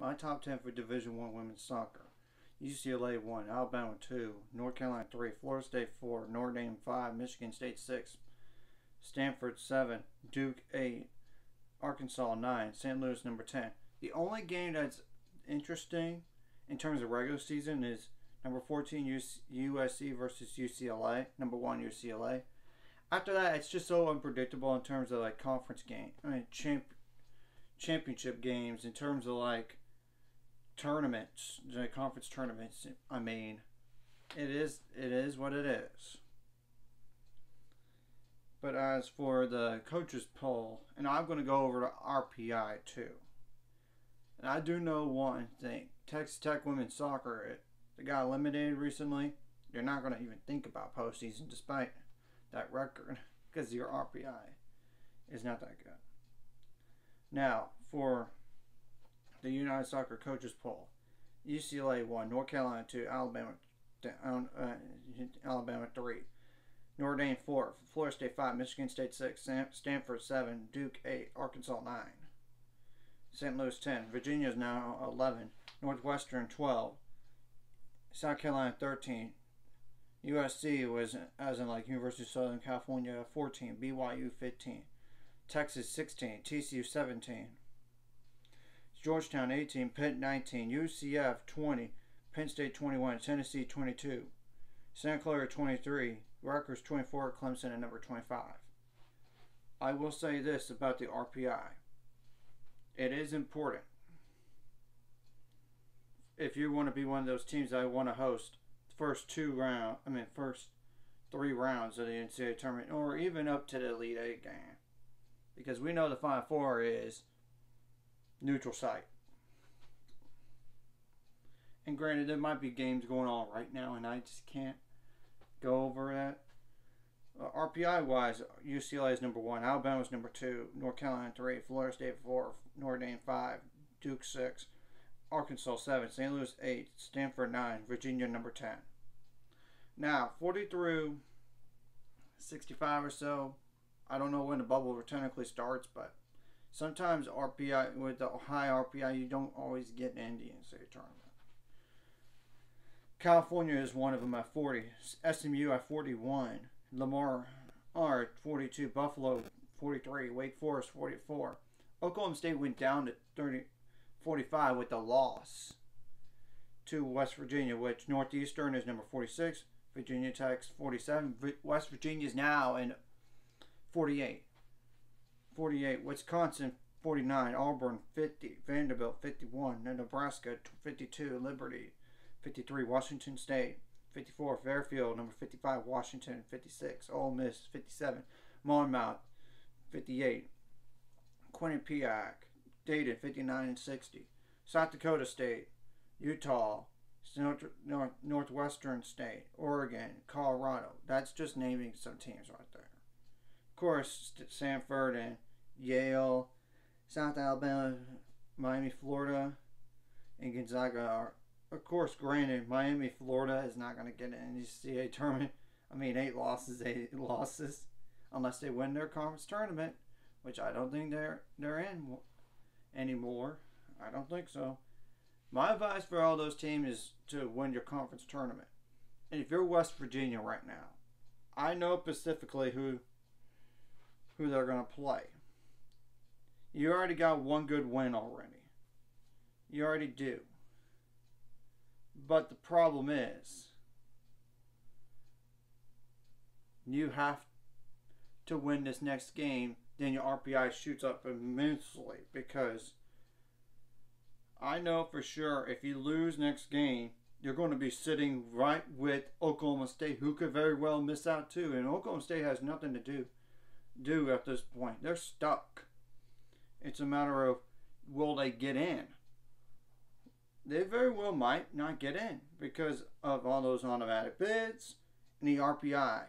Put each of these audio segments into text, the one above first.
My top 10 for Division I women's soccer. UCLA 1, Alabama 2, North Carolina 3, Florida State 4, Notre Dame 5, Michigan State 6, Stanford 7, Duke 8, Arkansas 9, St. Louis number 10. The only game that's interesting in terms of regular season is number 14 USC versus UCLA, number 1 UCLA. After that, it's just so unpredictable in terms of like conference game. Championship games in terms of like tournaments, conference tournaments. It is what it is. But as for the coaches poll, and I'm going to go over to RPI too. And I do know one thing: Texas Tech women's soccer, they got eliminated recently. You're not going to even think about postseason despite that record because your RPI is not that good. Now, for the United Soccer Coaches Poll, UCLA 1, North Carolina 2, Alabama 3, Notre Dame 4, Florida State 5, Michigan State 6, Stanford 7, Duke 8, Arkansas 9, St. Louis 10, Virginia is now 11, Northwestern 12, South Carolina 13, USC was, as in like University of Southern California, 14, BYU 15, Texas 16, TCU 17, Georgetown 18, Pitt 19, UCF 20, Penn State 21, Tennessee 22, Santa Clara 23, Rutgers 24, Clemson at number 25. I will say this about the RPI. It is important. If you want to be one of those teams that want to host the first 3 rounds of the NCAA tournament, or even up to the Elite Eight game. Because we know the Final Four is neutral site. And granted, there might be games going on right now, and I just can't go over that. RPI-wise, UCLA is number 1, Alabama is number 2, North Carolina 3, Florida State 4, Notre Dame 5, Duke 6, Arkansas 7, St. Louis 8, Stanford 9, Virginia number 10. Now, 40 through 65 or so, I don't know when the bubble technically starts, but sometimes RPI, with the high RPI, you don't always get in the NCAA tournament. California is one of them at 40, SMU at 41, Lamar at 42, Buffalo 43, Wake Forest 44. Oklahoma State went down to 45 with the loss to West Virginia, which Northeastern is number 46, Virginia Tech's 47, West Virginia is now in 48, Wisconsin 49, Auburn 50, Vanderbilt 51, Nebraska 52, Liberty 53, Washington State 54, Fairfield number 55, Washington 56, Ole Miss 57, Monmouth 58, Quinnipiac, Dayton 59 and 60, South Dakota State, Utah, Northwestern State, Oregon, Colorado. That's just naming some teams right there. Of course, Stanford and Yale, South Alabama, Miami, Florida, and Gonzaga are, of course, granted, Miami, Florida is not going to get in the NCAA tournament. 8 losses, unless they win their conference tournament, which I don't think they're in anymore. I don't think so. My advice for all those teams is to win your conference tournament. And if you're West Virginia right now, I know specifically who they're going to play. You already got one good win already. You already do. But the problem is, you have to win this next game, then your RPI shoots up immensely, because I know for sure if you lose next game, you're going to be sitting right with Oklahoma State, who could very well miss out too. And Oklahoma State has nothing to do at this point. They're stuck. It's a matter of, will they get in? They very well might not get in because of all those automatic bids and the RPI.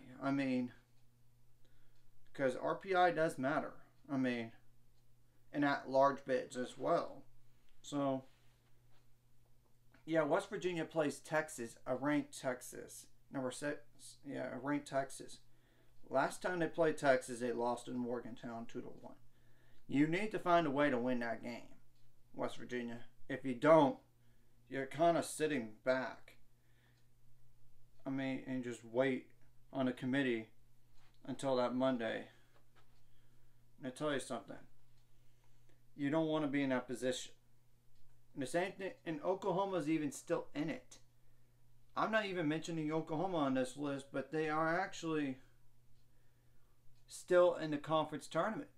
Because RPI does matter. And at large bids as well. So, yeah, West Virginia plays Texas, a ranked Texas. Number 6, yeah, a ranked Texas. Last time they played Texas, they lost in Morgantown 2-1. You need to find a way to win that game, West Virginia. If you don't, you're kind of sitting back. I mean, and just wait on a committee until that Monday. And I tell you something, you don't want to be in that position. And the same thing, and Oklahoma's even still in it. I'm not even mentioning Oklahoma on this list, but they are actually still in the conference tournament.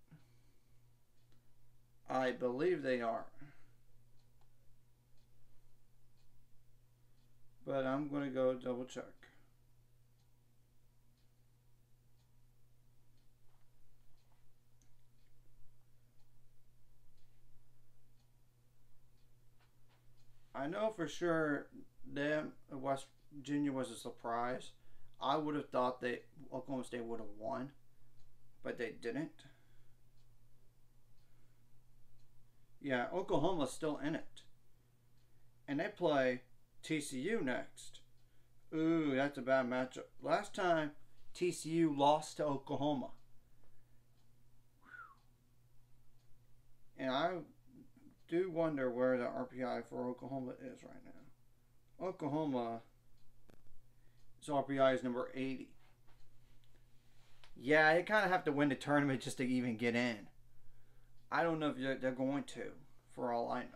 I believe they are. But I'm going to go double check. I know for sure them West Virginia was a surprise. I would have thought that Oklahoma State would have won, but they didn't. Yeah, Oklahoma's still in it. And they play TCU next. Ooh, that's a bad matchup. Last time TCU lost to Oklahoma. And I do wonder where the RPI for Oklahoma is right now. Oklahoma's RPI is number 80. Yeah, they kind of have to win the tournament just to even get in. I don't know if they're going to, for all I know.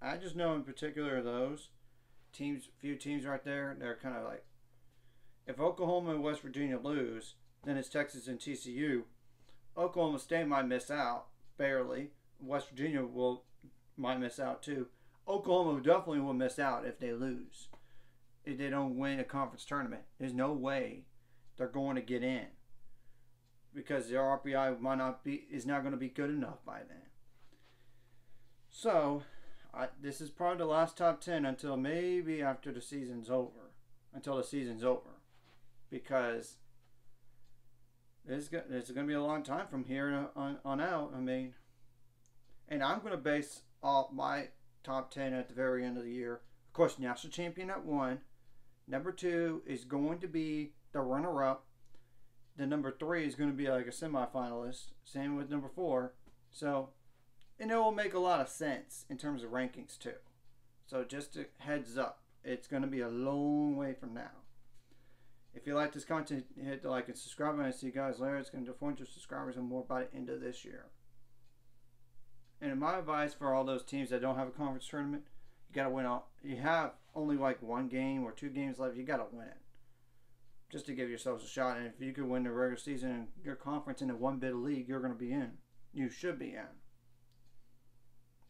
I just know in particular those teams, few teams right there, they're kind of like, if Oklahoma and West Virginia lose, then it's Texas and TCU. Oklahoma State might miss out, barely. West Virginia might miss out too. Oklahoma definitely will miss out if they lose. If they don't win a conference tournament. There's no way they're going to get in. Because their RPI is not going to be good enough by then. So, this is probably the last top 10 until maybe after the season's over. Until the season's over. Because it's going to be a long time from here on out. I mean, and I'm going to base off my top 10 at the very end of the year. Of course, national champion at 1. Number 2 is going to be the runner-up. The number 3 is going to be like a semifinalist. Same with number 4. So, and it will make a lot of sense in terms of rankings too. So just a heads up, it's going to be a long way from now. If you like this content, hit the like and subscribe, and I see you guys later. It's going to 400 subscribers and more by the end of this year. And my advice for all those teams that don't have a conference tournament, you got to win all. You have only like 1 game or 2 games left. You got to win it, just to give yourselves a shot. And if you could win the regular season and your conference in a 1-bid league, you're going to be in. You should be in.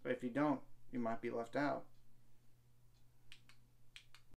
But if you don't, you might be left out.